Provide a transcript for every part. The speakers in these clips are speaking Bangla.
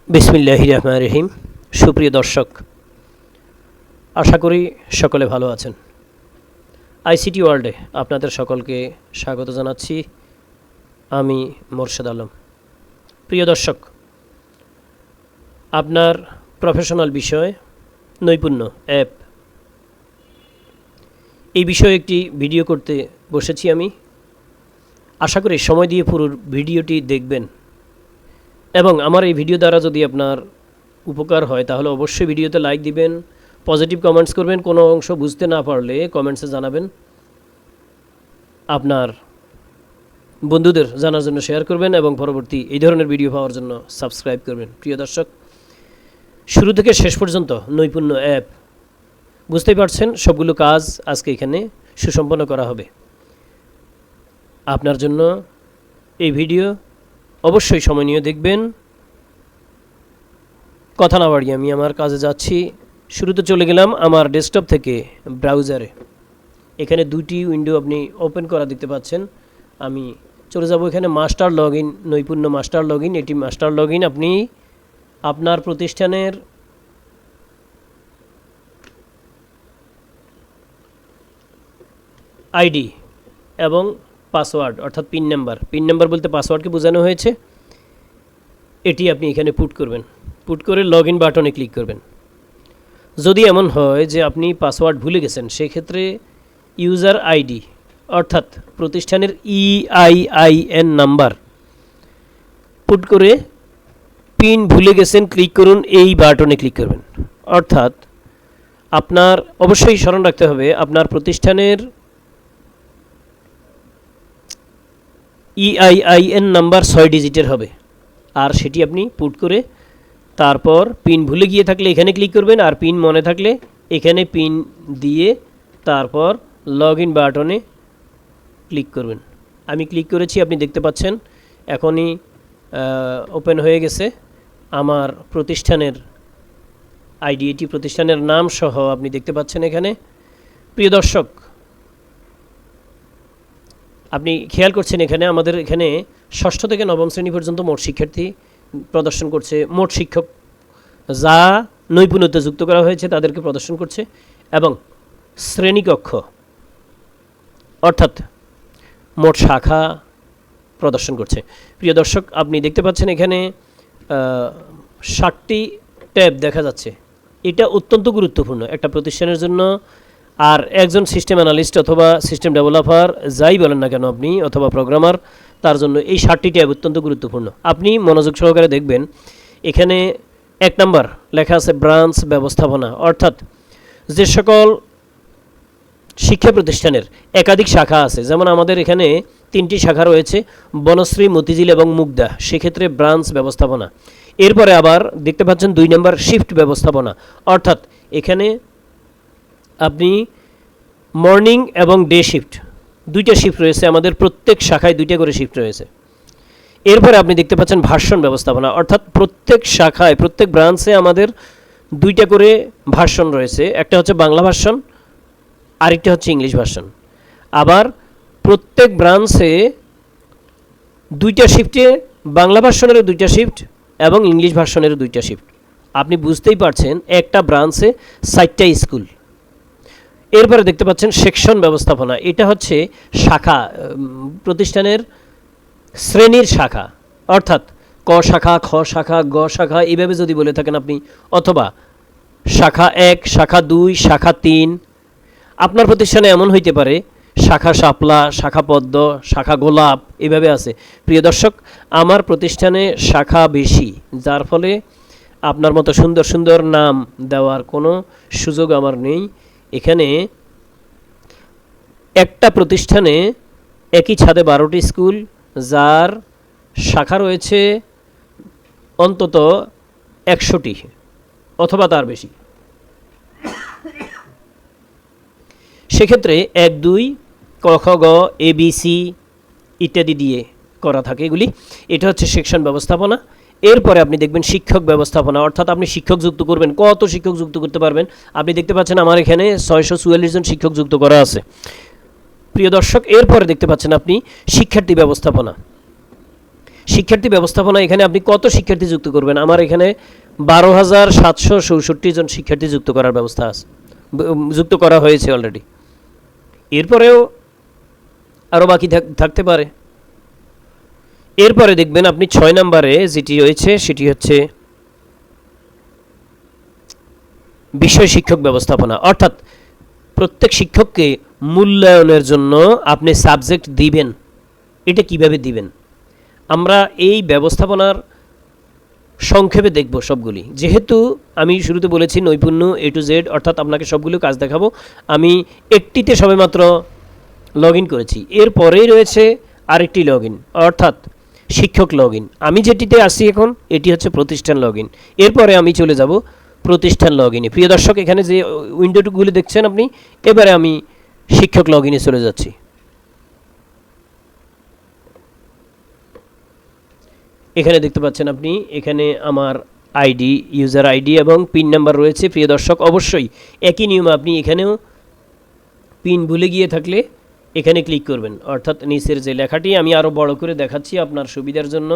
বিসমিল্লাহির রহমানির রহিম। সুপ্রিয় দর্শক, আশা করি সকলে ভালো আছেন। আইসিটি ওয়ার্ল্ডে আপনাদের সকলকে স্বাগত জানাচ্ছি। আমি মোর্শেদ আলম। প্রিয় দর্শক, আপনার প্রফেশনাল বিষয় নৈপুণ্য অ্যাপ, এই বিষয়ে একটি ভিডিও করতে বসেছি আমি। আশা করি সময় দিয়ে পুরো ভিডিওটি দেখবেন এবং আমার এই ভিডিও দ্বারা যদি আপনার উপকার হয় তাহলে অবশ্যই ভিডিওতে লাইক দিবেন, পজিটিভ কমেন্টস করবেন। কোনো অংশ বুঝতে না পারলে কমেন্টসে জানাবেন, আপনার বন্ধুদের জানার জন্য শেয়ার করবেন এবং পরবর্তী এই ধরনের ভিডিও পাওয়ার জন্য সাবস্ক্রাইব করবেন। প্রিয় দর্শক, শুরু থেকে শেষ পর্যন্ত নৈপুণ্য অ্যাপ, বুঝতেই পারছেন সবগুলো কাজ আজকে এখানে সুসম্পন্ন করা হবে। আপনার জন্য এই ভিডিও অবশ্যই সময় নিয়ে দেখবেন। কথা না বাড়িয়ে আমি আমার কাজে যাচ্ছি। শুরুতে চলে গেলাম আমার ডেস্কটপ থেকে ব্রাউজারে। এখানে দুটি উইন্ডো আপনি ওপেন করা দেখতে পাচ্ছেন। আমি চলে যাব এখানে মাস্টার লগ ইন, নৈপুণ্য মাস্টার লগ ইন। এটি মাস্টার লগ ইন। আপনি আপনার প্রতিষ্ঠানের আইডি এবং পাসওয়ার্ড অর্থাৎ পিন নাম্বার বলতে পাসওয়ার্ডকে বোঝানো হয়েছে, এটি আপনি এখানে পুট করবেন। পুট করে লগ ইন বাটনে ক্লিক করবেন। যদি এমন হয় যে আপনি পাসওয়ার্ড ভুলে গেছেন, সেক্ষেত্রে ইউজার আইডি অর্থাৎ প্রতিষ্ঠানের EIN নাম্বার পুট করে পিন ভুলে গেছেন ক্লিক করুন, এই বাটনে ক্লিক করবেন। অর্থাৎ আপনার অবশ্যই স্মরণ রাখতে হবে আপনার প্রতিষ্ঠানের EIN নাম্বার 6 ডিজিটের হবে, আর সেটি আপনি পুট করে তারপর পিন ভুলে গিয়ে থাকলে এখানে ক্লিক করবেন, আর পিন মনে থাকলে এখানে পিন দিয়ে তারপর লগ ইন বাটনে ক্লিক করবেন। আমি ক্লিক করেছি, আপনি দেখতে পাচ্ছেন এখনই ওপেন হয়ে গেছে আমার প্রতিষ্ঠানের আইডি। এটি প্রতিষ্ঠানের নাম সহ আপনি দেখতে পাচ্ছেন এখানে। প্রিয় দর্শক, আপনি খেয়াল করছেন এখানে আমাদের এখানে ষষ্ঠ থেকে নবম শ্রেণী পর্যন্ত মোট শিক্ষার্থী প্রদর্শন করছে। মোট শিক্ষক যা নৈপুণ্যতে যুক্ত করা হয়েছে তাদেরকে প্রদর্শন করছে এবং শ্রেণীকক্ষ অর্থাৎ মোট শাখা প্রদর্শন করছে। প্রিয় দর্শক, আপনি দেখতে পাচ্ছেন এখানে 60টি ট্যাব দেখা যাচ্ছে। এটা অত্যন্ত গুরুত্বপূর্ণ একটা প্রতিষ্ঠানের জন্য। আর একজন সিস্টেম অ্যানালিস্ট অথবা সিস্টেম ডেভেলপার যাই বলেন না কেন আপনি, অথবা প্রোগ্রামার, তার জন্য এই 60টি ট্যাব অত্যন্ত গুরুত্বপূর্ণ। আপনি মনোযোগ সহকারে দেখবেন, এখানে 1 নাম্বার লেখা আছে ব্রাঞ্চ ব্যবস্থাপনা, অর্থাৎ যে সকল শিক্ষা প্রতিষ্ঠানের একাধিক শাখা আছে, যেমন আমাদের এখানে 3টি শাখা রয়েছে, বনশ্রী, মতিঝিল এবং মুগদা, সেক্ষেত্রে ব্রাঞ্চ ব্যবস্থাপনা। এরপরে আবার দেখতে পাচ্ছেন 2 নাম্বার শিফট ব্যবস্থাপনা, অর্থাৎ এখানে আপনি মর্নিং এবং ডে শিফট, 2টা শিফট রয়েছে আমাদের, প্রত্যেক শাখায় 2টা করে শিফট রয়েছে। এরপরে আপনি দেখতে পাচ্ছেন ভার্সন ব্যবস্থাপনা, অর্থাৎ প্রত্যেক শাখায় প্রত্যেক ব্রাঞ্চে আমাদের 2টা করে ভার্সন রয়েছে। একটা হচ্ছে বাংলা ভার্সন, আরেকটা হচ্ছে ইংলিশ ভার্সন। আবার প্রত্যেক ব্রাঞ্চে 2টা শিফটে বাংলা ভার্সনেরও 2টা শিফট এবং ইংলিশ ভার্সনেরও 2টা শিফট। আপনি বুঝতেই পারছেন একটা ব্রাঞ্চে 4টা স্কুল। এরপরে দেখতে পাচ্ছেন সেকশন ব্যবস্থাপনা, এটা হচ্ছে শাখা, প্রতিষ্ঠানের শ্রেণীর শাখা, অর্থাৎ ক শাখা, খ শাখা, গ শাখা, এইভাবে যদি বলে থাকেন আপনি, অথবা শাখা 1, শাখা 2, শাখা 3। আপনার প্রতিষ্ঠানে এমন হইতে পারে শাখা শাপলা, শাখা পদ্ম, শাখা গোলাপ, এভাবে আছে। প্রিয় দর্শক, আমার প্রতিষ্ঠানে শাখা বেশি, যার ফলে আপনার মতো সুন্দর সুন্দর নাম দেওয়ার কোনো সুযোগ আমার নেই। এখানে একটা প্রতিষ্ঠানে একই ছাদে 12টি স্কুল, যার শাখা রয়েছে অন্তত 100টি অথবা তার বেশি। সেক্ষেত্রে 1, 2, ক, খ, গ, ABC ইত্যাদি দিয়ে করা থাকে এগুলি। এটা হচ্ছে সেকশন ব্যবস্থাপনা। এরপরে আপনি দেখবেন শিক্ষক ব্যবস্থাপনা, অর্থাৎ আপনি শিক্ষক যুক্ত করবেন। কত শিক্ষক যুক্ত করতে পারবেন? আপনি দেখতে পাচ্ছেন আমার এখানে 644 জন শিক্ষক যুক্ত করা আছে। প্রিয় দর্শক, এরপরে দেখতে পাচ্ছেন আপনি শিক্ষার্থী ব্যবস্থাপনা। শিক্ষার্থী ব্যবস্থাপনা, এখানে আপনি কত শিক্ষার্থী যুক্ত করবেন? আমার এখানে 12,767 জন শিক্ষার্থী যুক্ত করার ব্যবস্থা আছে, যুক্ত করা হয়েছে অলরেডি। এরপরেও আরও বাকি থাকতে পারে। এরপরে দেখবেন আপনি 6 নম্বরে যেটি রয়েছে সেটি হচ্ছে বিষয় শিক্ষক ব্যবস্থাপনা, অর্থাৎ প্রত্যেক শিক্ষককে মূল্যায়নের জন্য আপনি সাবজেক্ট দিবেন। এটা কিভাবে দিবেন আমরা এই ব্যবস্থাপনার সংক্ষেপে দেখব সবগুলি। যেহেতু আমি শুরুতে বলেছি নৈপুণ্য A to Z, অর্থাৎ আপনাকে সবগুলো কাজ দেখাবো। আমি একটিতে সবেমাত্র লগ ইন করেছি, এরপরেই রয়েছে আরেকটি লগ ইন, অর্থাৎ শিক্ষক লগ ইন। আমি যেটিতে আসি এখন এটি হচ্ছে প্রতিষ্ঠান লগ ইন। এরপরে আমি চলে যাব প্রতিষ্ঠান লগ ইনে। প্রিয় দর্শক, এখানে যে উইন্ডোগুলি দেখছেন আপনি, এবারে আমি শিক্ষক লগ ইনে চলে যাচ্ছি। এখানে দেখতে পাচ্ছেন আপনি, এখানে আমার আইডি, ইউজার আইডি এবং পিন নাম্বার রয়েছে। প্রিয় দর্শক, অবশ্যই একই নিয়ম, আপনি এখানেও পিন ভুলে গিয়ে থাকলে এখানে ক্লিক করবেন, অর্থাৎ নিচের যে লেখাটি আমি আরও বড় করে দেখাচ্ছি আপনার সুবিধার জন্য।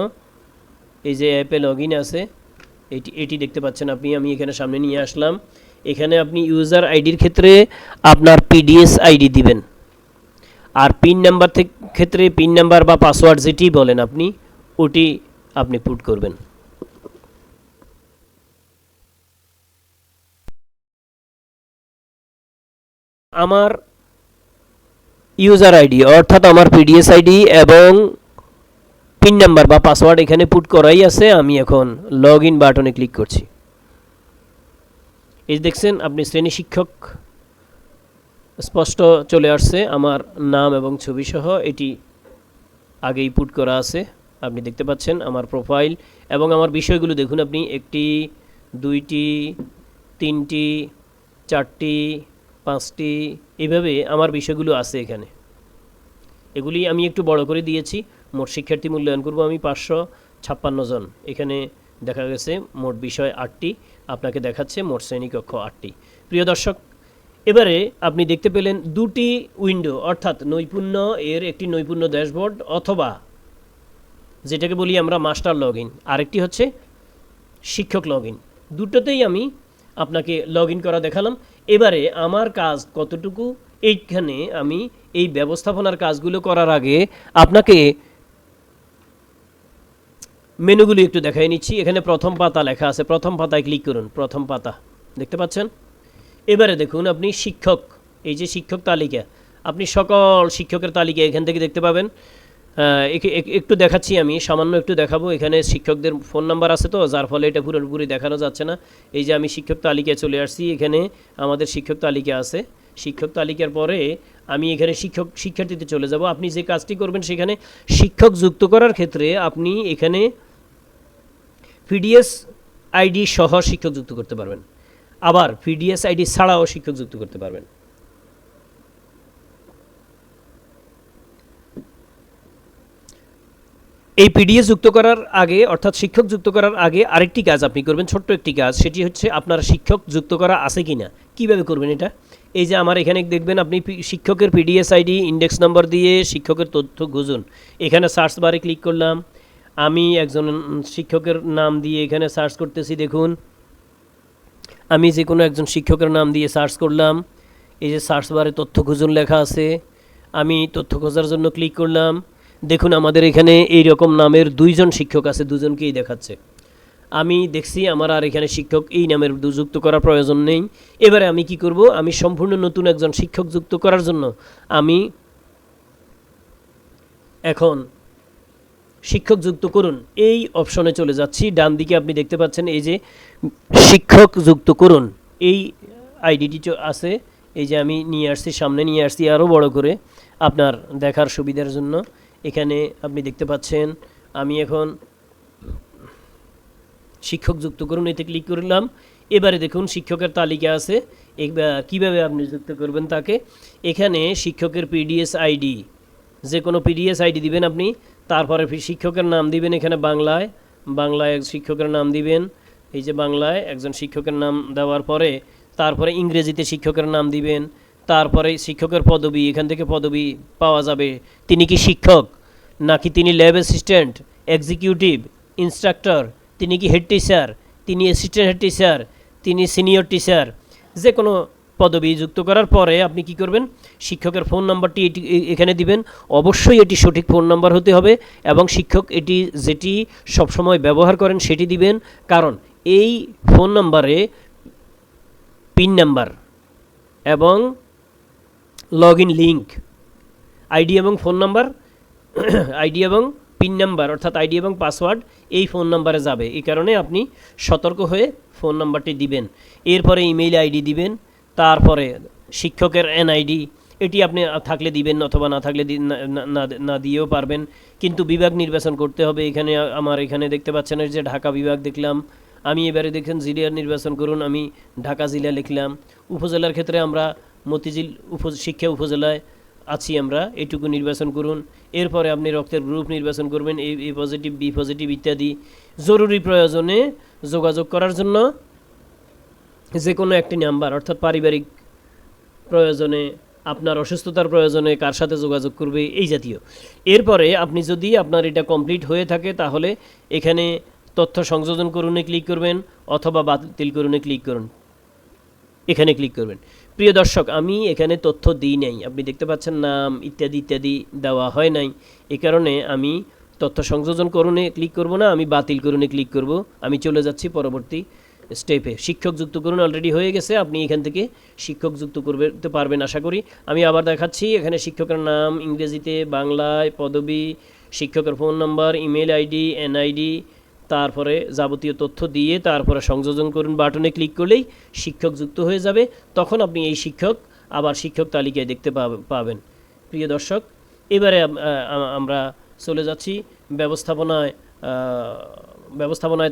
এই যে অ্যাপে লগ ইন আছে, এটি দেখতে পাচ্ছেন আপনি, আমি এখানে সামনে নিয়ে আসলাম। এখানে আপনি ইউজার আইডির ক্ষেত্রে আপনার পিডিএস আইডি দিবেন, আর পিন নাম্বার ক্ষেত্রে পিন নাম্বার বা পাসওয়ার্ড যেটি বলেন আপনি ওটি আপনি পুট করবেন। আমার ইউজার আইডি অর্থাৎ আমার পিডিএস আইডি এবং পিন নাম্বার বা পাসওয়ার্ড এখানে পুট করাই আছে। আমি এখন লগ ইন বাটনে ক্লিক করছি। এই দেখছেন আপনি শ্রেণী শিক্ষক স্পষ্ট চলে আসছে, আমার নাম এবং ছবি সহ এটি আগেই পুট করা আছে। আপনি দেখতে পাচ্ছেন আমার প্রোফাইল এবং আমার বিষয়গুলো দেখুন আপনি, 1টি 2টি 3টি 4টি 5টি এইভাবে আমার বিষয়গুলো আছে এখানে। এগুলি আমি একটু বড় করে দিয়েছি। মোট শিক্ষার্থী মূল্যায়ন করব আমি 556 জন। এখানে দেখা গেছে মোট বিষয় 8টি, আপনাকে দেখাচ্ছে মোট শ্রেণীকক্ষ 8টি। প্রিয় দর্শক, এবারে আপনি দেখতে পেলেন 2টি উইন্ডো, অর্থাৎ নৈপুণ্য এর একটি নৈপুণ্য ড্যাশবোর্ড অথবা যেটাকে বলি আমরা মাস্টার লগ ইন, আরেকটি হচ্ছে শিক্ষক লগ ইন। দুটোতেই আমি আপনাকে লগ ইন করা দেখালাম। এবারে আমার কাজ কতটুকু, এইখানে আমি এই ব্যবস্থাপনার কাজগুলো করার আগে আপনাকে মেনুগুলি একটু দেখাই নিচ্ছি। এখানে প্রথম পাতা লেখা আছে, প্রথম পাতায় ক্লিক করুন। প্রথম পাতা দেখতে পাচ্ছেন। এবারে দেখুন আপনি শিক্ষক, এই যে শিক্ষক তালিকা, আপনি সকল শিক্ষকের তালিকা এখান থেকে দেখতে পাবেন। একটু দেখাচ্ছি, আমি সামান্য একটু দেখাবো। এখানে শিক্ষকদের ফোন নাম্বার আছে তো, যার ফলে এটা পুরোপুরি দেখানো যাচ্ছে না। এই যে আমি শিক্ষক তালিকায় চলে আসছি, এখানে আমাদের শিক্ষক তালিকা আছে। শিক্ষক তালিকার পরে আমি এখানে শিক্ষার্থীতে চলে যাব। আপনি যে কাজটি করবেন সেখানে শিক্ষক যুক্ত করার ক্ষেত্রে আপনি এখানে পিডিএস আইডি সহ শিক্ষক যুক্ত করতে পারবেন, আবার পিডিএস আইডি ছাড়াও শিক্ষক যুক্ত করতে পারবেন। এই পিডিএস যুক্ত করার আগে, অর্থাৎ শিক্ষক যুক্ত করার আগে আরেকটি কাজ আপনি করবেন, ছোট্ট একটি কাজ। সেটি হচ্ছে আপনার শিক্ষক যুক্ত করা আছে কি না। কীভাবে করবেন এটা? এই যে আমার এখানে দেখবেন আপনি শিক্ষকের পিডিএস আইডি ইন্ডেক্স নম্বর দিয়ে শিক্ষকের তথ্য খুঁজুন। এখানে সার্চ বারে ক্লিক করলাম, আমি একজন শিক্ষকের নাম দিয়ে এখানে সার্চ করতেছি। দেখুন আমি যে কোনো একজন শিক্ষকের নাম দিয়ে সার্চ করলাম। এই যে সার্চ বারে তথ্য খুঁজুন লেখা আছে, আমি তথ্য খোঁজার জন্য ক্লিক করলাম। দেখুন আমাদের এখানে এই রকম নামের 2 জন শিক্ষক আছে, 2 জনকেই দেখাচ্ছে। আমি দেখছি আমার আর এখানে শিক্ষক এই নামের যুক্ত করার প্রয়োজন নেই। এবারে আমি কি করব, আমি সম্পূর্ণ নতুন একজন শিক্ষক যুক্ত করার জন্য আমি এখন শিক্ষক যুক্ত করুন এই অপশনে চলে যাচ্ছি। ডান দিকে আপনি দেখতে পাচ্ছেন এই যে শিক্ষক যুক্ত করুন, এই আইডিটি আছে। এই যে আমি নিয়ে আসছি, সামনে নিয়ে আসছি আরও বড় করে আপনার দেখার সুবিধার জন্য। এখানে আপনি দেখতে পাচ্ছেন আমি এখন শিক্ষক যুক্ত করুন এতে ক্লিক করলাম। এবারে দেখুন শিক্ষকের তালিকা আছে, কীভাবে আপনি যুক্ত করবেন তাকে। এখানে শিক্ষকের পিডিএস আইডি, যে কোনো পিডিএস আইডি দিবেন আপনি। তারপরে শিক্ষকের নাম দিবেন, এখানে বাংলায় শিক্ষকের নাম দিবেন। এই যে বাংলায় একজন শিক্ষকের নাম দেওয়ার পরে তারপরে ইংরেজিতে শিক্ষকের নাম দিবেন। তারপরে শিক্ষকের পদবি, এখান থেকে পদবি পাওয়া যাবে, তিনি কি শিক্ষক নাকি তিনি ল্যাব অ্যাসিস্ট্যান্ট, এক্সিকিউটিভ, ইনস্ট্রাক্টর, তিনি কি হেড টিচার, তিনি অ্যাসিস্ট্যান্ট হেড টিচার, তিনি সিনিয়র টিচার, যে কোনো পদবি যুক্ত করার পরে আপনি কি করবেন, শিক্ষকের ফোন নাম্বারটি এটি এখানে দিবেন। অবশ্যই এটি সঠিক ফোন নাম্বার হতে হবে এবং শিক্ষক এটি যেটি সবসময় ব্যবহার করেন সেটি দিবেন, কারণ এই ফোন নাম্বারে পিন নাম্বার এবং লগ ইন লিঙ্ক, আইডি এবং ফোন নাম্বার, আইডি এবং পিন নাম্বার অর্থাৎ আইডি এবং পাসওয়ার্ড এই ফোন নাম্বারে যাবে। এই কারণে আপনি সতর্ক হয়ে ফোন নাম্বারটি দিবেন। এরপরে ইমেইল আইডি দিবেন, তারপরে শিক্ষকের এনআইডি, এটি আপনি থাকলে দিবেন অথবা না থাকলে না দিয়েও পারবেন, কিন্তু বিভাগ নির্বাচন করতে হবে। এখানে আমার এখানে দেখতে পাচ্ছেন যে ঢাকা বিভাগ দেখলাম আমি, এবারে দেখেন জেলা নির্বাচন করুন, আমি ঢাকা জেলা লিখলাম। উপজেলার ক্ষেত্রে আমরা মতিঝিল শিক্ষা উপজেলায় আছি আমরা, এটুকু নির্বাচন করুন। এরপরে আপনি রক্তের গ্রুপ নির্বাচন করবেন, এ পজিটিভ, বি পজিটিভ ইত্যাদি। জরুরি প্রয়োজনে যোগাযোগ করার জন্য যে কোনো একটি নাম্বার, অর্থাৎ পারিবারিক প্রয়োজনে, আপনার অসুস্থতার প্রয়োজনে কার সাথে যোগাযোগ করবে এই জাতীয়। এরপরে আপনি যদি আপনার এটা কমপ্লিট হয়ে থাকে তাহলে এখানে তথ্য সংযোজন করুনে ক্লিক করবেন অথবা বাতিল করুনে ক্লিক করুন, এখানে ক্লিক করবেন। প্রিয় দর্শক, আমি এখানে তথ্য দিই নাই, আপনি দেখতে পাচ্ছেন নাম ইত্যাদি ইত্যাদি দেওয়া হয় নাই। এই কারণে আমি তথ্য সংযোজন করুনে ক্লিক করব না, আমি বাতিল করুনে ক্লিক করব। আমি চলে যাচ্ছি পরবর্তী স্টেপে। শিক্ষক যুক্ত করুন অলরেডি হয়ে গেছে, আপনি এখান থেকে শিক্ষক যুক্ত করতে পারবেন আশা করি। আমি আবার দেখাচ্ছি, এখানে শিক্ষকের নাম ইংরেজিতে, বাংলায় পদবি, শিক্ষকের phone number, email ID, NID, তারপরে যাবতীয় তথ্য দিয়ে তারপরে সংযোজন করুন বাটনে ক্লিক করলেই শিক্ষক যুক্ত হয়ে যাবে। তখন আপনি এই শিক্ষক আবার শিক্ষক তালিকায় দেখতে পাবেন। প্রিয় দর্শক, এবারে আমরা চলে যাচ্ছি ব্যবস্থাপনায়।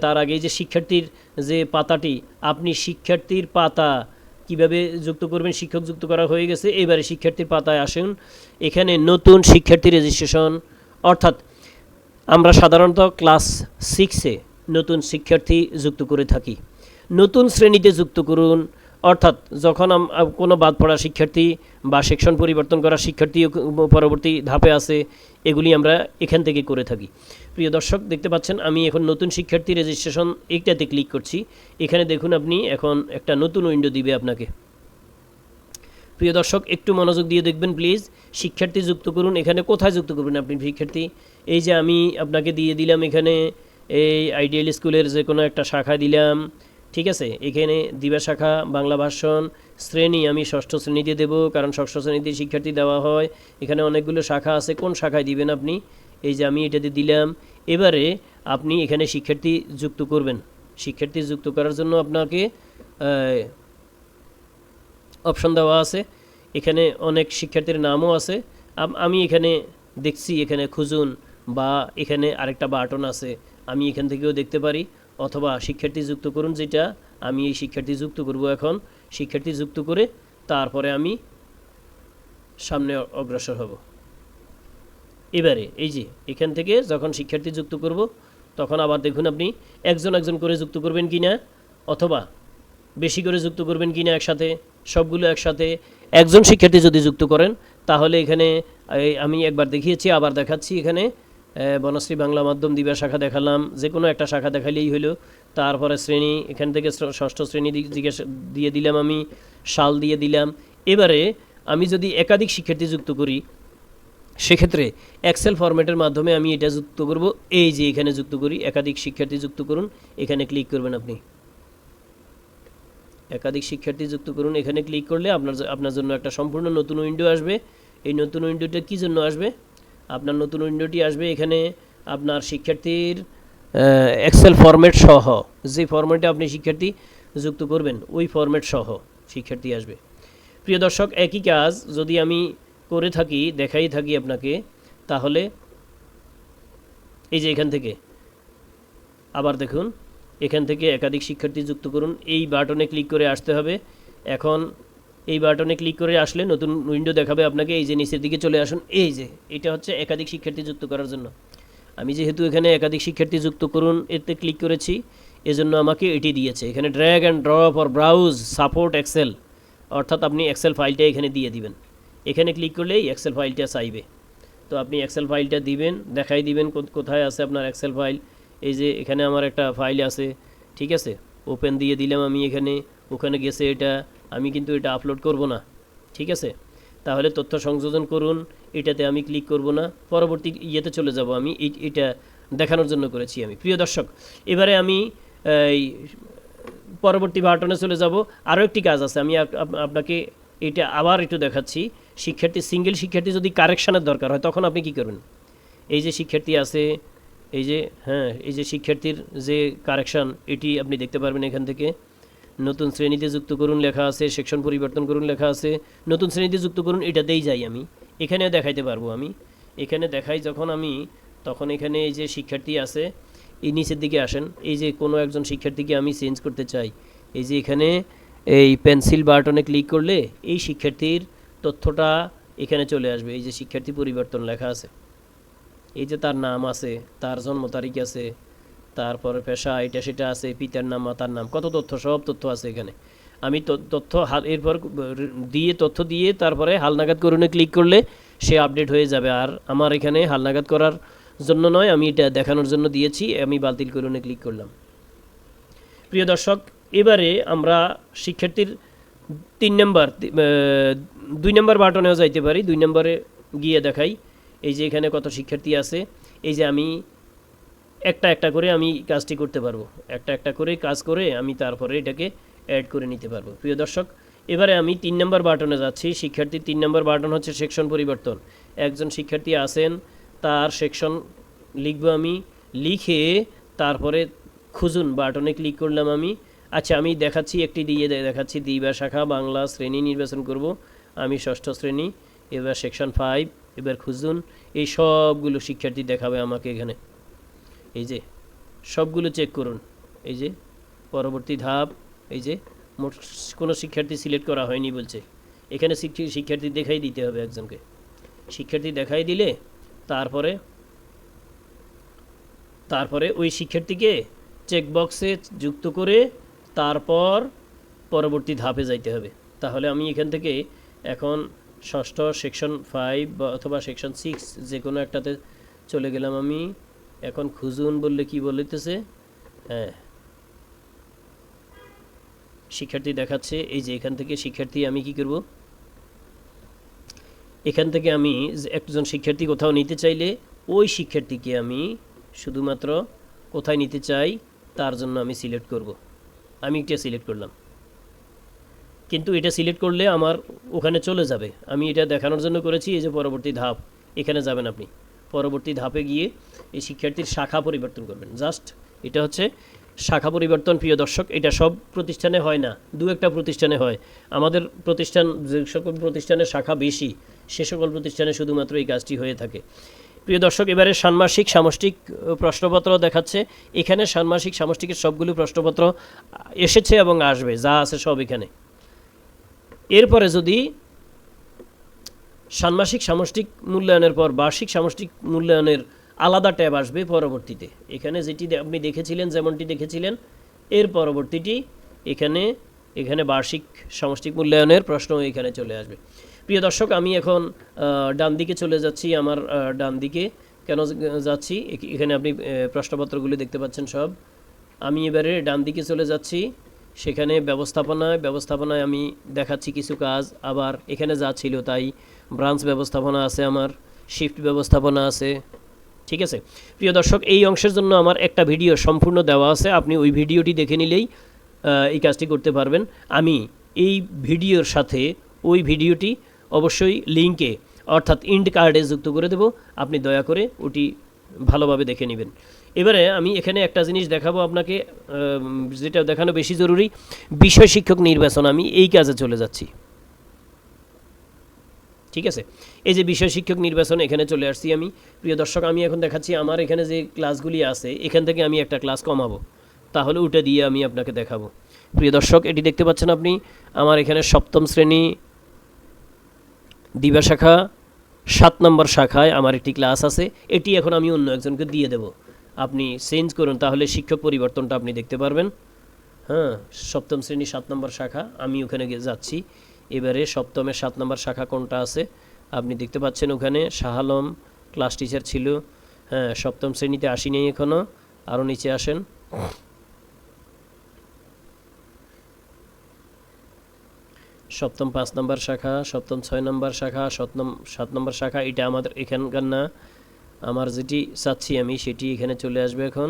তার আগে যে শিক্ষার্থীর যে পাতাটি, আপনি শিক্ষার্থীর পাতা কিভাবে যুক্ত করবেন, শিক্ষক যুক্ত করা হয়ে গেছে। এবারে শিক্ষার্থীর পাতায় আসুন, এখানে নতুন শিক্ষার্থী রেজিস্ট্রেশন, অর্থাৎ আমরা সাধারণত ক্লাস 6-এ নতুন শিক্ষার্থী যুক্ত করে থাকি। নতুন শ্রেণীতে যুক্ত করুন, অর্থাৎ যখন কোনো বাদ পড়া শিক্ষার্থী বা সেকশন পরিবর্তন করা শিক্ষার্থী পরবর্তী ধাপে আছে, এগুলি আমরা এখান থেকে করে থাকি। প্রিয় দর্শক, দেখতে পাচ্ছেন আমি এখন নতুন শিক্ষার্থী রেজিস্ট্রেশন এইটাতে ক্লিক করছি। এখানে দেখুন আপনি এখন একটা নতুন উইন্ডো দিবে আপনাকে। প্রিয় দর্শক, একটু মনোযোগ দিয়ে দেখবেন প্লিজ। শিক্ষার্থী যুক্ত করুন, এখানে কোথায় যুক্ত করবেন আপনি শিক্ষার্থী? এই যে আমি আপনাকে দিয়ে দিলাম এখানে এই আইডিয়াল স্কুলের যে কোনো একটা শাখা দিলাম, ঠিক আছে। এখানে দিবা শাখা, বাংলা ভাষণ, শ্রেণী আমি ষষ্ঠ শ্রেণীতে দেব, কারণ ষষ্ঠ শ্রেণীতে শিক্ষার্থী দেওয়া হয়। এখানে অনেকগুলো শাখা আছে, কোন শাখায় দিবেন আপনি? এই যে আমি এটাতে দিলাম। এবারে আপনি এখানে শিক্ষার্থী যুক্ত করবেন। শিক্ষার্থী যুক্ত করার জন্য আপনাকে অপশন দেওয়া আছে, এখানে অনেক শিক্ষার্থীর নামও আছে। আমি এখানে দেখছি, এখানে খুঁজুন বা এখানে আরেকটা বাটন আছে, আমি এখান থেকেও দেখতে পারি, অথবা শিক্ষার্থী যুক্ত করুন, যেটা আমি এই শিক্ষার্থী যুক্ত করব। এখন শিক্ষার্থী যুক্ত করে তারপরে আমি সামনে অগ্রসর হব। এবারে এই যে এখান থেকে যখন শিক্ষার্থী যুক্ত করব তখন আবার দেখুন আপনি একজন একজন করে যুক্ত করবেন কি না, অথবা বেশি করে যুক্ত করবেন কি না, একসাথে সবগুলো একসাথে। একজন শিক্ষার্থী যদি যুক্ত করেন তাহলে এখানে আমি একবার দেখিয়েছি, আবার দেখাচ্ছি। এখানে বনশ্রী বাংলা মাধ্যম দিবা শাখা দেখালাম, যে কোনো একটা শাখা দেখালেই হলো। তারপরে শ্রেণী, এখান থেকে ষষ্ঠ শ্রেণী জিজ্ঞাসা দিয়ে দিলাম, আমি সাল দিয়ে দিলাম। এবারে আমি যদি একাধিক শিক্ষার্থী যুক্ত করি সেক্ষেত্রে এক্সেল ফরম্যাটের মাধ্যমে আমি এটা যুক্ত করব। এই যে এখানে যুক্ত করি, একাধিক শিক্ষার্থী যুক্ত করুন, এখানে ক্লিক করবেন আপনি। একাধিক শিক্ষার্থী যুক্ত করুন, এখানে ক্লিক করলে আপনার জন্য একটা সম্পূর্ণ নতুন উইন্ডো আসবে। এই নতুন উইন্ডোটা কী জন্য আসবে? আপনার নতুন উইন্ডোটি আসবে এখানে আপনার শিক্ষার্থীর এক্সেল ফরম্যাট সহ, যে ফরম্যাটে আপনি শিক্ষার্থী যুক্ত করবেন ওই ফরম্যাট সহ শিক্ষার্থী আসবে। প্রিয় দর্শক, একই কাজ যদি আমি করে থাকি, দেখাই থাকি আপনাকে, তাহলে এই যে এখান থেকে আবার দেখুন, এখান থেকে একাধিক শিক্ষার্থী যুক্ত করুন, এই বাটনে ক্লিক করে আসতে হবে। এখন এই বাটনে ক্লিক করে আসলে নতুন উইন্ডো দেখাবে আপনাকে। এই যে নিচের দিকে চলে আসুন, এই যে এটা হচ্ছে একাধিক শিক্ষার্থী যুক্ত করার জন্য। আমি যেহেতু এখানে একাধিক শিক্ষার্থী যুক্ত করুন এতে ক্লিক করেছি, এজন্য আমাকে এটি দিয়েছে। এখানে drag and drop or browse support excel, অর্থাৎ আপনি এক্সেল ফাইলটা এখানে দিয়ে দিবেন। এখানে ক্লিক করলেই এক্সেল ফাইলটা চাইবে। তো আপনি এক্সেল ফাইলটা দিবেন, দেখাই দিবেন কোথায় আছে আপনার এক্সেল ফাইল। এই যে এখানে আমার একটা ফাইল আছে, ঠিক আছে, ওপেন দিয়ে দিলাম আমি এখানে, ওখানে গেছে এটা, আমি কিন্তু এটা আপলোড করব না, ঠিক আছে। তাহলে তথ্য সংযোজন করুন, এটাতে আমি ক্লিক করব না, পরবর্তী ইয়েতে চলে যাব। আমি এটা দেখানোর জন্য করেছি আমি। প্রিয় দর্শক, এবারে আমি এই পরবর্তী বাটনে চলে যাব। আরও একটি কাজ আছে, আমি আপনাকে এটা আবার একটু দেখাচ্ছি। সিঙ্গেল শিক্ষার্থী যদি কারেকশানের দরকার হয় তখন আপনি কি করবেন? এই যে শিক্ষার্থী আছে, এই যে এই যে শিক্ষার্থীর যে কারেকশান, এটি আপনি দেখতে পারবেন এখান থেকে। নতুন শ্রেণীতে যুক্ত করুন লেখা আছে, সেকশন পরিবর্তন করুন লেখা আছে, নতুন শ্রেণীতে যুক্ত করুন, এটাতেই যাই আমি। এখানেও দেখাইতে পারবো আমি, এখানে দেখাই যখন আমি, তখন এখানে এই যে শিক্ষার্থী আছে, এই নিচের দিকে আসেন। এই যে কোনো একজন শিক্ষার্থীকে আমি চেঞ্জ করতে চাই, এই যে এখানে এই পেন্সিল বাটনে ক্লিক করলে এই শিক্ষার্থীর তথ্যটা এখানে চলে আসবে। এই যে শিক্ষার্থী পরিবর্তন লেখা আছে, এই যে তার নাম আছে, তার জন্ম তারিখ আছে, তারপরে পেশা এটা সেটা আছে, পিতার নাম মাতার নাম, কত তথ্য, সব তথ্য আছে এখানে। আমি তথ্য এরপর তথ্য দিয়ে তারপরে হালনাগাদ করুনে ক্লিক করলে সে আপডেট হয়ে যাবে। আর আমার এখানে হালনাগাদ করার জন্য নয়, আমি এটা দেখানোর জন্য দিয়েছি। আমি বাতিল করুনে ক্লিক করলাম। প্রিয় দর্শক, এবারে আমরা শিক্ষার্থীর 2 নম্বর বাটনেও যাইতে পারি। 2 নম্বরে গিয়ে দেখাই, এই যে এখানে কত শিক্ষার্থী আছে। এই যে আমি একটা করে আমি কাজটি করতে পারবো, একটা করে কাজ করে আমি তারপরে এটাকে অ্যাড করে নিতে পারবো। প্রিয় দর্শক, এবারে আমি 3 নম্বর বাটনে যাচ্ছি। শিক্ষার্থীর 3 নম্বর বাটন হচ্ছে সেকশন পরিবর্তন। একজন শিক্ষার্থী আছেন, তার সেকশন লিখবো আমি, লিখে তারপরে খুঁজুন বাটনে ক্লিক করলাম আমি। আচ্ছা, আমি দেখাচ্ছি, একটি দিয়ে দেখাচ্ছি, দিবা শাখা বাংলা শ্রেণী নির্বাচন করব আমি, 6ষ্ঠ শ্রেণী। এবার সেকশন 5, এবার খুঁজুন। এই সবগুলো শিক্ষার্থী দেখাবে আমাকে এখানে। এই যে সবগুলো চেক করুন। এই যে পরবর্তী ধাপ, এই যে মোট কোনো শিক্ষার্থী সিলেক্ট করা হয়নি বলছে। এখানে শিক্ষার্থী দেখাই দিতে হবে একজনকে। শিক্ষার্থী দেখাই দিলে তারপরে ওই শিক্ষার্থীকে চেকবক্সে যুক্ত করে তারপর পরবর্তী ধাপে যাইতে হবে। তাহলে আমি এখান থেকে এখন 6ষ্ঠ সেকশন 5 বা অথবা সেকশন 6 যে কোনো একটাতে চলে গেলাম আমি। এখন খুঁজুন বললে কি বলতেছে, শিক্ষার্থী দেখাচ্ছে। এই যে এখান থেকে শিক্ষার্থী আমি কি করব, এখান থেকে আমি একজন শিক্ষার্থী কোথাও নিতে চাইলে ওই শিক্ষার্থীকে আমি শুধুমাত্র কোথায় নিতে চাই তার জন্য আমি সিলেক্ট করব। আমি এটা সিলেক্ট করলাম, কিন্তু এটা সিলেক্ট করলে আমার ওখানে চলে যাবে। আমি এটা দেখানোর জন্য করেছি। এই যে পরবর্তী ধাপ, এখানে যাবেন আপনি। পরবর্তী ধাপে গিয়ে এই শিক্ষার্থীর শাখা পরিবর্তন করবেন। জাস্ট এটা হচ্ছে শাখা পরিবর্তন। প্রিয় দর্শক, এটা সব প্রতিষ্ঠানে হয় না, 2-1টা প্রতিষ্ঠানে হয়। আমাদের প্রতিষ্ঠান, যে সকল প্রতিষ্ঠানের শাখা বেশি, সে সকল প্রতিষ্ঠানে শুধুমাত্র এই কাজটি হয়ে থাকে। প্রিয় দর্শক, এবারে ষান্মাসিক সামষ্টিক প্রশ্নপত্র দেখাচ্ছে। এখানে ষান্মাসিক সামষ্টিকের সবগুলো প্রশ্নপত্র এসেছে এবং আসবে, যা আছে সব এখানে। এরপরে যদি ষান্মাসিক সামষ্টিক মূল্যায়নের পর বার্ষিক সামষ্টিক মূল্যায়নের আলাদা ট্যাব আসবে পরবর্তীতে। এখানে যেটি আপনি দেখেছিলেন, যেমনটি দেখেছিলেন, এর পরবর্তীটি এখানে বার্ষিক সামষ্টিক মূল্যায়নের প্রশ্ন এখানে চলে আসবে। প্রিয় দর্শক, আমি এখন ডান দিকে চলে যাচ্ছি। আমার ডান দিকে কেন যাচ্ছি, এখানে আপনি প্রশ্নপত্রগুলি দেখতে পাচ্ছেন সব। আমি এবারে ডান দিকে চলে যাচ্ছি, সেখানে ব্যবস্থাপনায় আমি দেখাচ্ছি কিছু কাজ। আবার এখানে যা ছিল তাই, ব্রাঞ্চ ব্যবস্থাপনা আছে, আমার শিফট ব্যবস্থাপনা আছে, ঠিক আছে। প্রিয় দর্শক, এই অংশের জন্য আমার একটা ভিডিও সম্পূর্ণ দেওয়া আছে, আপনি ওই ভিডিওটি দেখে নিলেই এই কাজটি করতে পারবেন। আমি এই ভিডিওর সাথে ওই ভিডিওটি অবশ্যই লিঙ্কে অর্থাৎ ইন্ড কার্ডে যুক্ত করে দেব, আপনি দয়া করে ওটি ভালোভাবে দেখে নেবেন। এবারে আমি এখানে একটা জিনিস দেখাবো আপনাকে, যেটা দেখানো বেশি জরুরি, বিষয় শিক্ষক নির্বাচন। আমি এই কাজে চলে যাচ্ছি, ঠিক আছে। এই যে বিষয় শিক্ষক নির্বাচন, এখানে চলে আসছি আমি। প্রিয় দর্শক, আমি এখন দেখাচ্ছি আমার এখানে যে ক্লাসগুলি আছে, এখান থেকে আমি একটা ক্লাস কমাবো, তাহলে ওটা দিয়ে আমি আপনাকে দেখাবো। প্রিয় দর্শক, এটি দেখতে পাচ্ছেন আপনি, আমার এখানে 7ম শ্রেণী দিবা শাখা 7 নম্বর শাখায় আমার একটি ক্লাস আছে। এটি এখন আমি অন্য একজনকে দিয়ে দেব। আপনি চেঞ্জ করুন, তাহলে শিক্ষক পরিবর্তনটা আপনি দেখতে পারবেন। 7ম শ্রেণী 7 নম্বর শাখা, আমি ওখানে যাচ্ছি। এবারে 7ম 7 নম্বর শাখা কোনটা আছে আপনি দেখতে পাচ্ছেন, ওখানে শাহ আলম ক্লাস টিচার ছিল। হ্যাঁ, সপ্তম শ্রেণীতে আসিনি এখনও, আরও নিচে আসেন। সপ্তম 5 নম্বর শাখা, সপ্তম 6 নম্বর শাখা, সপ্তম 7 নম্বর শাখা, এটা আমাদের এখানকার না। আমার যেটি চাচ্ছি আমি সেটি এখানে চলে আসবে এখন।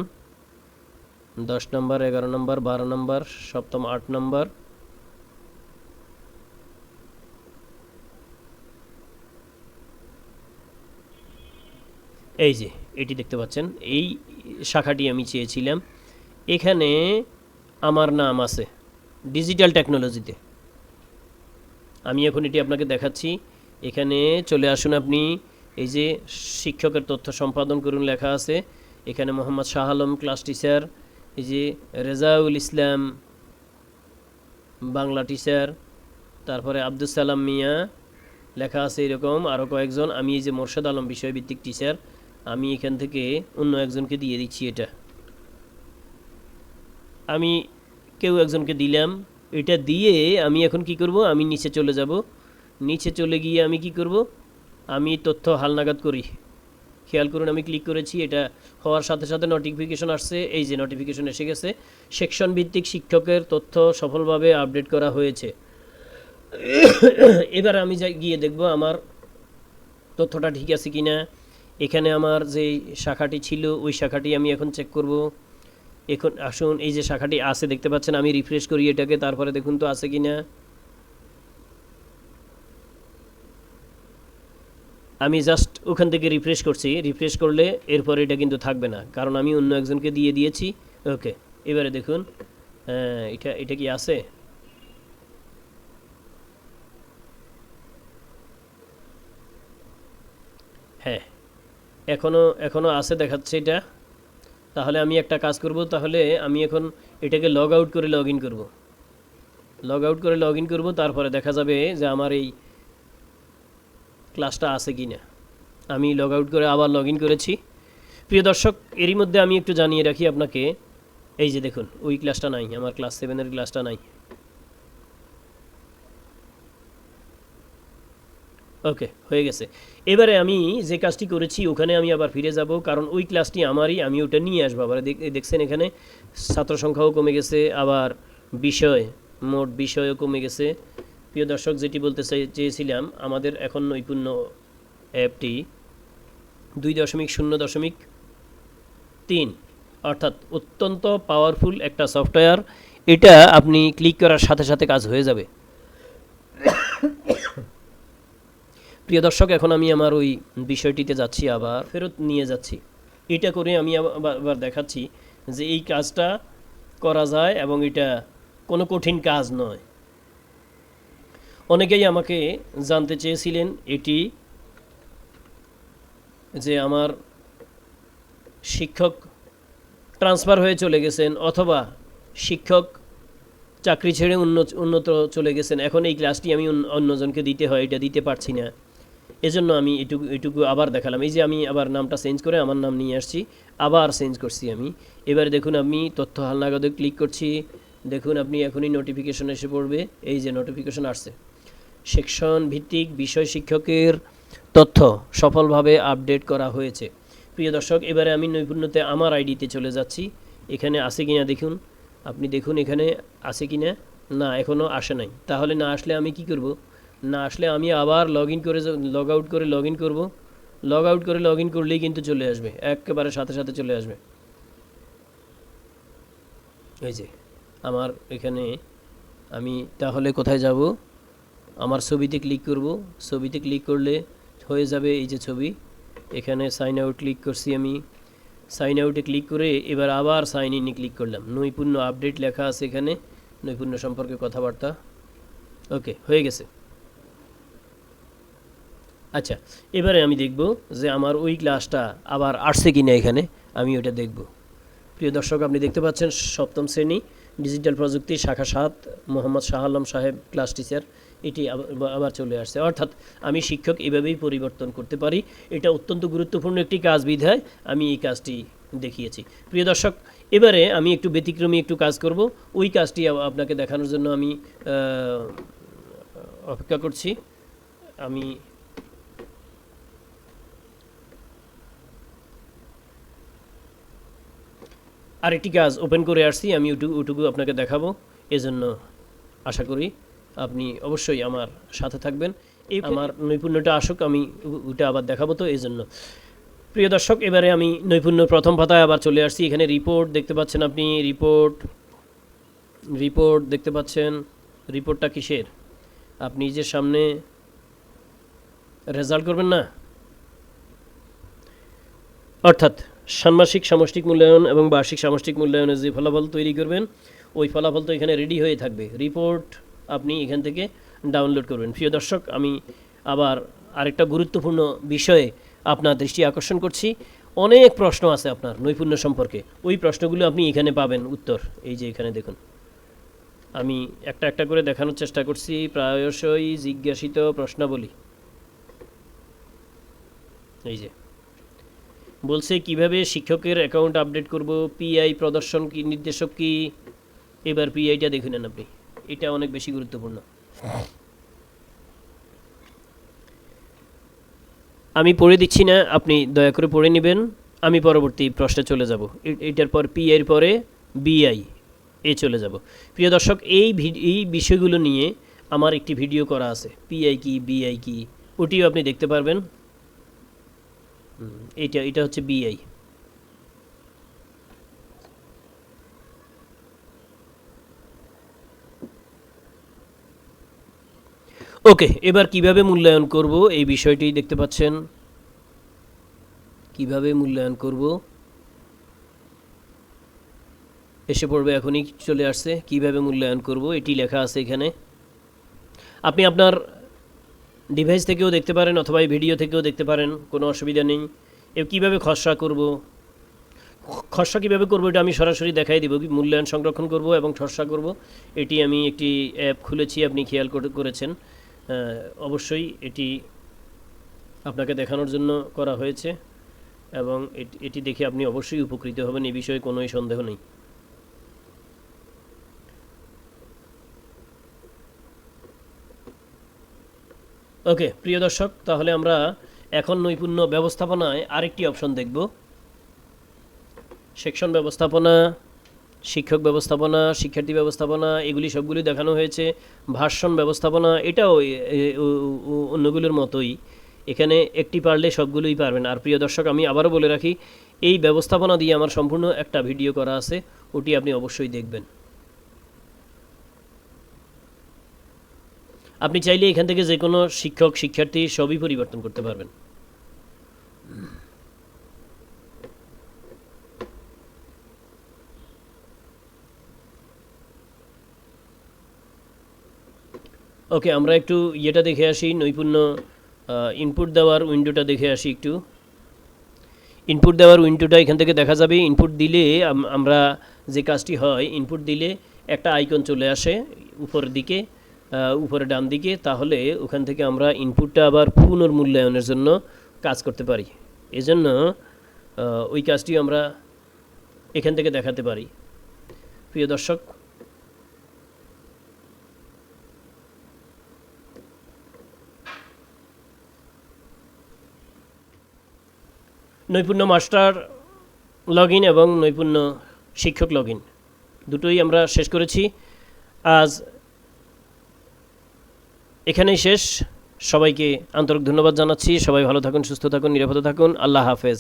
10 নম্বর, 11 নম্বর, 12 নম্বর, সপ্তম 8 নম্বর। এই যে এটি দেখতে পাচ্ছেন, এই শাখাটি আমি চেয়েছিলাম। এখানে আমার নাম আছে ডিজিটাল টেকনোলজিতে। আমি এখন এটি আপনাকে দেখাচ্ছি। এখানে চলে আসুন আপনি। এই যে শিক্ষকের তথ্য সম্পাদন করুন লেখা আছে। এখানে মোহাম্মদ শাহ আলম ক্লাস টিচার, এই যে রেজাউল ইসলাম বাংলা টিচার, তারপরে আব্দুল সালাম মিয়া লেখা আছে এরকম আরও কয়েকজন। আমি এই যে মোর্শেদ আলম বিষয়ভিত্তিক টিচার, আমি এখান থেকে অন্য একজনকে দিয়ে দিচ্ছি। এটা আমি কেউ একজনকে দিলাম। এটা দিয়ে আমি এখন কি করব, আমি নিচে চলে যাব। নিচে চলে গিয়ে আমি কি করব, আমি তথ্য হালনাগাদ করি। খেয়াল করুন, আমি ক্লিক করেছি, এটা হওয়ার সাথে সাথে নোটিফিকেশন আসছে। এই যে নোটিফিকেশন এসে গেছে, সেকশন ভিত্তিক শিক্ষকের তথ্য সফলভাবে আপডেট করা হয়েছে। এবার আমি গিয়ে দেখব আমার তথ্যটা ঠিক আছে কি না। এখানে আমার যে শাখাটি ছিল ওই শাখাটি আমি এখন চেক করব। এখন আসুন, এই যে শাখাটি আছে দেখতে পাচ্ছেন, আমি রিফ্রেশ করি এটাকে, তারপরে দেখুন তো আছে কি না। আমি জাস্ট ওখান থেকে রিফ্রেশ করছি। রিফ্রেশ করলে এরপর এটা কিন্তু থাকবে না, কারণ আমি অন্য একজনকে দিয়ে দিয়েছি। ওকে, এবারে দেখুন এটা এটা কি আছে। হ্যাঁ, এখনও আছে দেখাচ্ছে এটা। তাহলে আমি একটা কাজ করব, তাহলে আমি এখন এটাকে লগ আউট করে লগ ইন করব। লগ আউট করে লগ ইন করবো, তারপরে দেখা যাবে যে আমার এই ক্লাসটা আছে কি না। আমি লগ আউট করে আবার লগ ইন করেছি। প্রিয় দর্শক, এরই মধ্যে আমি একটু জানিয়ে রাখি আপনাকে, এই যে দেখুন ওই ক্লাসটা নাই, আমার ক্লাস 7-এর ক্লাসটা নাই। ওকে, হয়ে গেছে। এবারে আমি যে কাজটি করেছি ওখানে আমি আবার ফিরে যাব, কারণ ওই ক্লাসটি আমারই, আমি ওটা নিয়ে আসবো আবার। দেখছেন এখানে ছাত্র সংখ্যাও কমে গেছে, আবার মোট বিষয়ও কমে গেছে। প্রিয় দর্শক, যেটি বলতে চেয়েছিলাম, আমাদের এখন নৈপুণ্য অ্যাপটি 2.0.3, অর্থাৎ অত্যন্ত পাওয়ারফুল একটা সফটওয়্যার। এটা আপনি ক্লিক করার সাথে সাথে কাজ হয়ে যাবে। প্রিয় দর্শক, এখন আমি আমার ওই বিষয়টিতে যাচ্ছি, আবার ফেরত নিয়ে যাচ্ছি। এটা করে আমি আবার দেখাচ্ছি যে এই কাজটা করা যায় এবং এটা কোনো কঠিন কাজ নয়। অনেকেই আমাকে জানতে চেয়েছিলেন এটি, যে আমার শিক্ষক ট্রান্সফার হয়ে চলে গেছেন অথবা শিক্ষক চাকরি ছেড়ে উন্নত চলে গেছেন, এখন এই ক্লাসটি আমি অন্যজনকে দিতে হয়, এটা দিতে পারছি না। এজন্য আমি এটুকু আবার দেখালাম। এই যে আমি আবার নামটা চেঞ্জ করে আমার নাম নিয়ে আসছি, আবার চেঞ্জ করছি আমি। এবারে দেখুন, আমি তথ্য হালনাগাদে ক্লিক করছি। দেখুন আপনি এখনই নোটিফিকেশন এসে পড়বে। এই যে নোটিফিকেশন আসছে, সেকশন ভিত্তিক বিষয় শিক্ষকের তথ্য সফলভাবে আপডেট করা হয়েছে। প্রিয় দর্শক, এবারে আমি নৈপুণ্যতে আমার আইডিতে চলে যাচ্ছি। এখানে আছে কিনা দেখুন, আপনি দেখুন এখানে আছে কিনা। না, এখনও আসে নাই। তাহলে না আসলে আমি কি করব, না আসলে আমি আবার লগ আউট করে লগ ইন করবো। লগ আউট করে লগ ইন করলেই কিন্তু চলে আসবে, একেবারে সাথে সাথে চলে আসবে। এই যে আমার এখানে, আমি তাহলে কোথায় যাব, আমার ছবিতে ক্লিক করব। ছবিতে ক্লিক করলে হয়ে যাবে এই যে ছবি। এখানে সাইন আউট ক্লিক করছি আমি। সাইন আউটে ক্লিক করে এবার আবার সাইন ইনে ক্লিক করলাম। নৈপুণ্য আপডেট লেখা আছে এখানে, নৈপুণ্য সম্পর্কে কথাবার্তা। ওকে, হয়ে গেছে। আচ্ছা, এবারে আমি দেখব যে আমার ওই ক্লাসটা আবার আসছে কিনা, এখানে আমি ওটা দেখব। প্রিয় দর্শক, আপনি দেখতে পাচ্ছেন সপ্তম শ্রেণী ডিজিটাল প্রযুক্তি শাখা 7 মোহাম্মদ শাহ আলম সাহেব ক্লাস টিচার, এটি আবার চলে আসছে। অর্থাৎ আমি শিক্ষক এভাবেই পরিবর্তন করতে পারি। এটা অত্যন্ত গুরুত্বপূর্ণ একটি কাজ বিধায় আমি এই কাজটি দেখিয়েছি। প্রিয় দর্শক, এবারে আমি একটু ব্যতিক্রমী একটু কাজ করব। ওই কাজটি আপনাকে দেখানোর জন্য আমি অপেক্ষা করছি। আমি আরেকটি কাজ ওপেন করে আসছি, আমি ওটুকু আপনাকে দেখাবো। এজন্য আশা করি আপনি অবশ্যই আমার সাথে থাকবেন। এই আমার নৈপুণ্যটা আসুক, আমি ওটা আবার দেখাবো। তো এই জন্য প্রিয় দর্শক, এবারে আমি নৈপুণ্য প্রথম পাতায় আবার চলে আসছি। এখানে রিপোর্ট দেখতে পাচ্ছেন আপনি, রিপোর্ট দেখতে পাচ্ছেন। রিপোর্টটা কিসের? আপনি যে সামনে রেজাল্ট করবেন না, অর্থাৎ ষান্মাসিক সামষ্টিক মূল্যায়ন এবং বার্ষিক সামষ্টিক মূল্যায়নের যে ফলাফল তৈরি করবেন, ওই ফলাফল তো এখানে রেডি হয়ে থাকবে। রিপোর্ট আপনি এখান থেকে ডাউনলোড করবেন। প্রিয় দর্শক, আমি আবার আরেকটা গুরুত্বপূর্ণ বিষয়ে আপনার দৃষ্টি আকর্ষণ করছি। অনেক প্রশ্ন আছে আপনার নৈপুণ্য সম্পর্কে, ওই প্রশ্নগুলো আপনি এখানে পাবেন উত্তর। এই যে এখানে দেখুন, আমি একটা একটা করে দেখানোর চেষ্টা করছি। প্রায়শই জিজ্ঞাসিত প্রশ্নাবলী, এই যে বলছে কিভাবে শিক্ষকের অ্যাকাউন্ট আপডেট করব, পিআই প্রদর্শন কি, নির্দেশক কি। এবার পিআইটা দেখে নেন আপনি, এটা অনেক বেশি গুরুত্বপূর্ণ। আমি পড়ে দিচ্ছি না, আপনি দয়া করে পড়ে নেবেন। আমি পরবর্তী প্রশ্নে চলে যাব। এটার পর পিআইয়ের পরে বিআই চলে যাব। প্রিয় দর্শক, এই বিষয়গুলো নিয়ে আমার একটি ভিডিও করা আছে। পিআই কি, বিআই কি, ওটিও আপনি দেখতে পারবেন। এটা হচ্ছে বিআই। ওকে, এবার কিভাবে মূল্যায়ন করব এই বিষয়টি দেখতে পাচ্ছেন। কিভাবে মূল্যায়ন করব এসে পড়বে, এখনই চলে আসছে। কিভাবে মূল্যায়ন করব এটি লেখা আছে এখানে। আপনি আপনার ডিভাইস থেকেও দেখতে পারেন অথবা এই ভিডিও থেকেও দেখতে পারেন, কোনো অসুবিধা নেই। কীভাবে খসড়া করব, খসড়া কীভাবে করবো এটা আমি সরাসরি দেখাই দেবো। মূল্যায়ন সংরক্ষণ করব এবং খসড়া করব, এটি আমি একটি অ্যাপ খুলেছি, আপনি খেয়াল করেছেন অবশ্যই। এটি আপনাকে দেখানোর জন্য করা হয়েছে এবং এটি দেখে আপনি অবশ্যই উপকৃত হবেন, এই বিষয়ে কোনোই সন্দেহ নেই। ওকে প্রিয় দর্শক, তাহলে আমরা এখন নৈপুণ্য ব্যবস্থাপনায় আরেকটি অপশন দেখব। সেকশন ব্যবস্থাপনা, শিক্ষক ব্যবস্থাপনা, শিক্ষার্থী ব্যবস্থাপনা, এগুলি সবগুলি দেখানো হয়েছে। ভার্সন ব্যবস্থাপনা, এটাও অন্যগুলোর মতোই, এখানে একটি পারলে সবগুলোই পারবেন। আর প্রিয় দর্শক, আমি আবারও বলে রাখি, এই ব্যবস্থাপনা দিয়ে আমার সম্পূর্ণ একটা ভিডিও করা আছে, ওটি আপনি অবশ্যই দেখবেন। আপনি চাইলে এখান থেকে যে কোনো শিক্ষক শিক্ষার্থী সবই পরিবর্তন করতে পারবেন। ওকে, আমরা একটু ইয়েটা দেখে আসি, নৈপুণ্য ইনপুট দেওয়ার উইন্ডোটা দেখে আসি একটু। ইনপুট দেওয়ার উইন্ডোটা এখান থেকে দেখা যাবে। ইনপুট দিলে আমরা যে কাজটি হয়, ইনপুট দিলে একটা আইকন চলে আসে উপরের দিকে, উপরে ডান দিকে। তাহলে ওখান থেকে আমরা ইনপুটটা আবার পুনর্মূল্যায়নের জন্য কাজ করতে পারি। এজন্য ওই কাজটি আমরা এখান থেকে দেখাতে পারি। প্রিয় দর্শক, নৈপুণ্য মাস্টার লগ ইন এবং নৈপুণ্য শিক্ষক লগ ইন দুটোই আমরা শেষ করেছি। আজ এখানেই শেষ। সবাইকে আন্তরিক ধন্যবাদ জানাচ্ছি। সবাই ভালো থাকুন, সুস্থ থাকুন, নিরাপদে থাকুন। আল্লাহ হাফেজ।